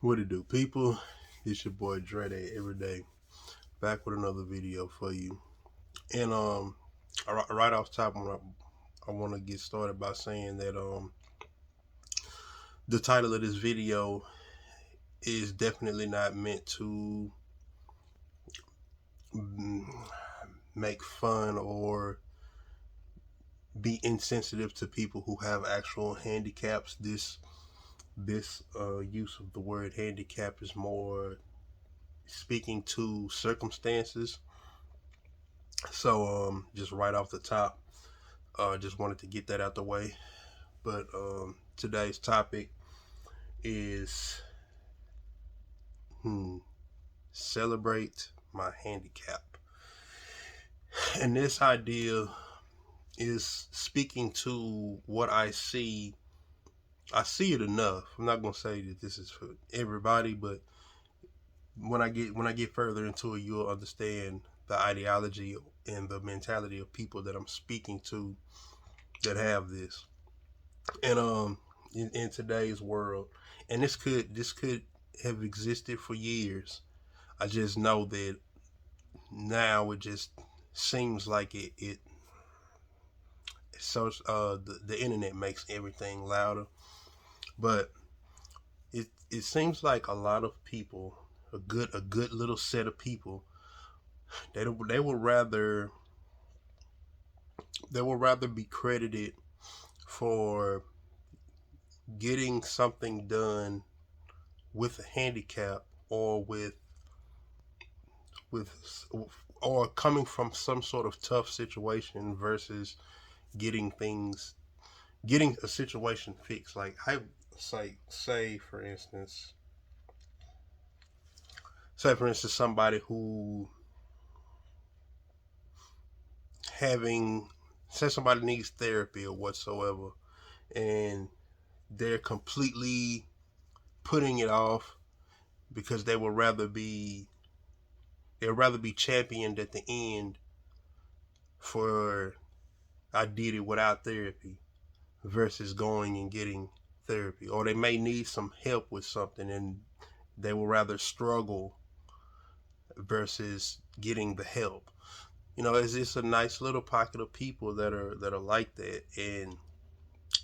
What it do, people? It's your boy Dre Day every day, back with another video for you. And right off top, I want to get started by saying that the title of this video is definitely not meant to mm, make fun or be insensitive to people who have actual handicaps. This use of the word handicap is more speaking to circumstances. So just right off the top, just wanted to get that out the way. But today's topic is celebrate my handicap. And this idea is speaking to what I see. I see it enough. I'm not gonna say that this is for everybody, but when I get further into it, you'll understand the ideology and the mentality of people that I'm speaking to that have this. And in today's world, and this could have existed for years. I just know that now it just seems like it so the internet makes everything louder. But it seems like a lot of people, a good little set of people, they would rather be credited for getting something done with a handicap, or with or coming from some sort of tough situation, versus getting things getting a situation fixed. Like, I say for instance, somebody who having say somebody needs therapy or whatsoever, and they're completely putting it off because they'd rather be championed at the end for I did it without therapy, versus going and getting therapy. Or they may need some help with something, and they will rather struggle versus getting the help. It's just a nice little pocket of people that are like that. And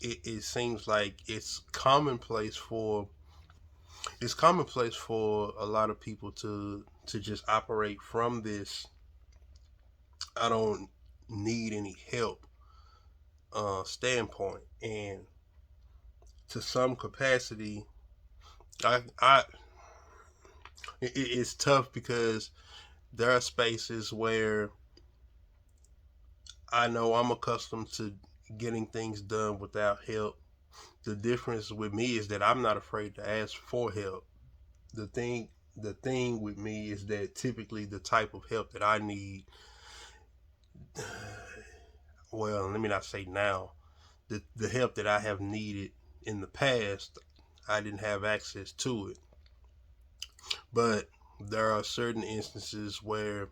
it seems like it's commonplace for a lot of people to just operate from this I don't need any help standpoint. And to some capacity, I it's tough, because there are spaces where I know I'm accustomed to getting things done without help. The difference with me is that I'm not afraid to ask for help. The thing with me is that typically the type of help that I need, well, let me not say now, the help that I have needed in the past, I didn't have access to it. But there are certain instances where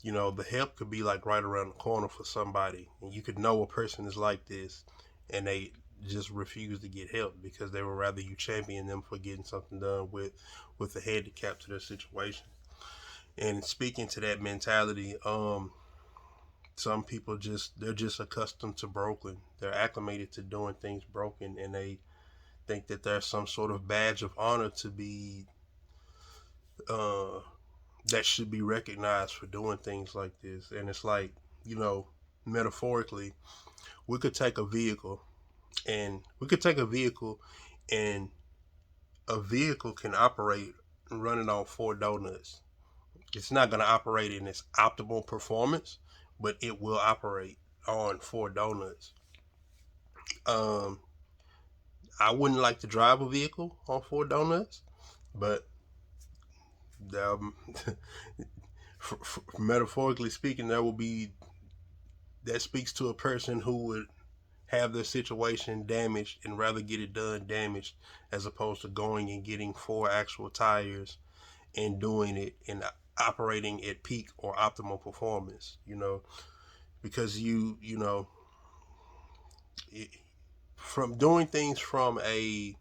the help could be like right around the corner for somebody, and you could know a person is like this, and they just refuse to get help because they would rather you champion them for getting something done with a handicap to their situation. And speaking to that mentality, some people they're just accustomed to broken. They're acclimated to doing things broken, and they think that there's some sort of badge of honor to be uh, that should be recognized for doing things like this. And it's like, you know, metaphorically, we could take a vehicle and we could take a vehicle and a vehicle can operate running on four donuts. It's not going to operate in its optimal performance, but it will operate on four donuts. Um, I wouldn't like to drive a vehicle on four donuts, but um, metaphorically speaking, that speaks to a person who would have their situation damaged and rather get it done damaged, as opposed to going and getting four actual tires and doing it and operating at peak or optimal performance. Because it, from doing things from a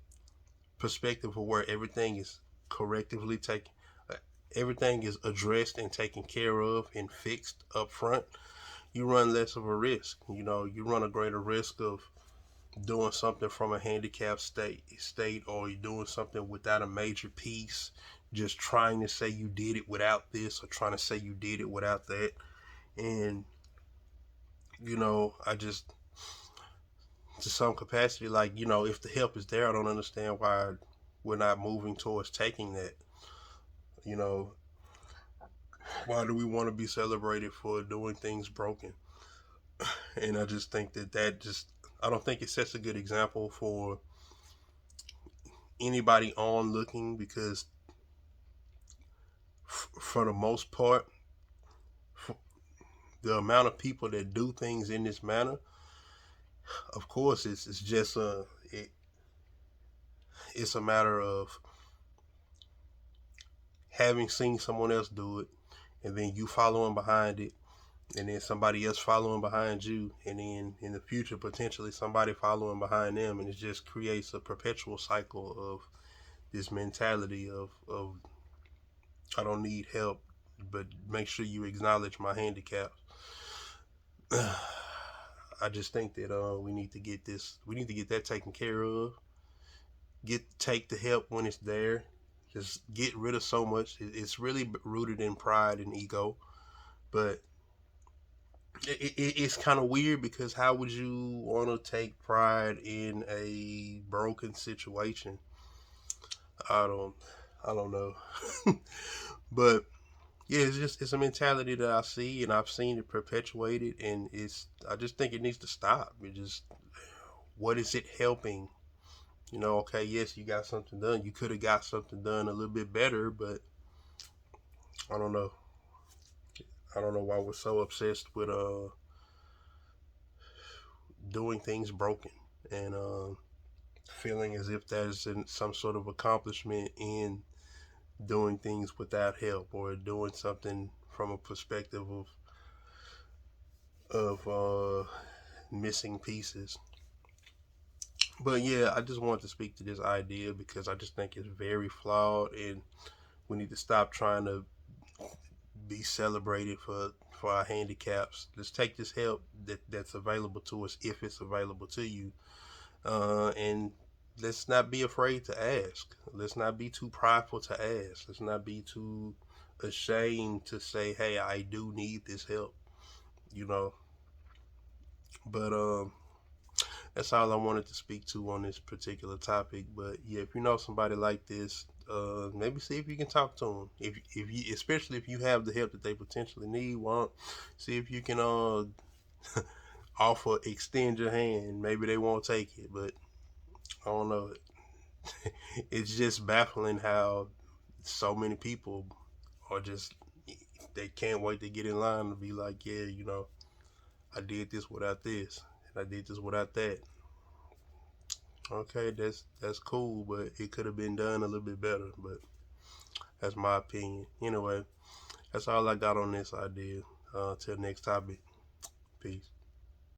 perspective of where everything is correctively taken, uh, everything is addressed and taken care of and fixed up front, you run less of a risk. You know, you run a greater risk of doing something from a handicapped state, or you're doing something without a major piece, just trying to say you did it without this or trying to say you did it without that. And you know, I just, to some capacity, like, you know, if the help is there, I don't understand why we're not moving towards taking that. You know, why do we want to be celebrated for doing things broken? And I just think that just, I don't think it sets a good example for anybody on looking, because for the most part, the amount of people that do things in this manner, of course, it's just it's a matter of having seen someone else do it, and then you following behind it, and then somebody else following behind you, and then in the future potentially somebody following behind them, and it just creates a perpetual cycle of this mentality of I don't need help, but make sure you acknowledge my handicap. I just think that we need to get this. We need to get that taken care of. Take the help when it's there. Just get rid of so much. It's really rooted in pride and ego, but it's kind of weird, because how would you want to take pride in a broken situation? I don't, I don't know, but yeah, it's a mentality that I see, and I've seen it perpetuated, and it's, I just think it needs to stop. It just, what is it helping? You know, okay, yes, you got something done. You could have got something done a little bit better, but I don't know. I don't know why we're so obsessed with doing things broken, and feeling as if there's some sort of accomplishment in doing things without help, or doing something from a perspective of missing pieces. But yeah, I just wanted to speak to this idea because I just think it's very flawed, and we need to stop trying to be celebrated for our handicaps. Let's take this help that's available to us, if it's available to you, and let's not be afraid to ask. Let's not be too prideful to ask. Let's not be too ashamed to say, "Hey, I do need this help." You know. But that's all I wanted to speak to on this particular topic. But yeah, if you know somebody like this, maybe see if you can talk to them. If you, especially if you have the help that they potentially need, want, see if you can offer, extend your hand. Maybe they won't take it, but I don't know. It's just baffling how so many people are just, they can't wait to get in line to be like, yeah, you know, I did this without this, and I did this without that. Okay, that's cool, but it could have been done a little bit better. But that's my opinion. Anyway, that's all I got on this idea. Till next topic. Peace.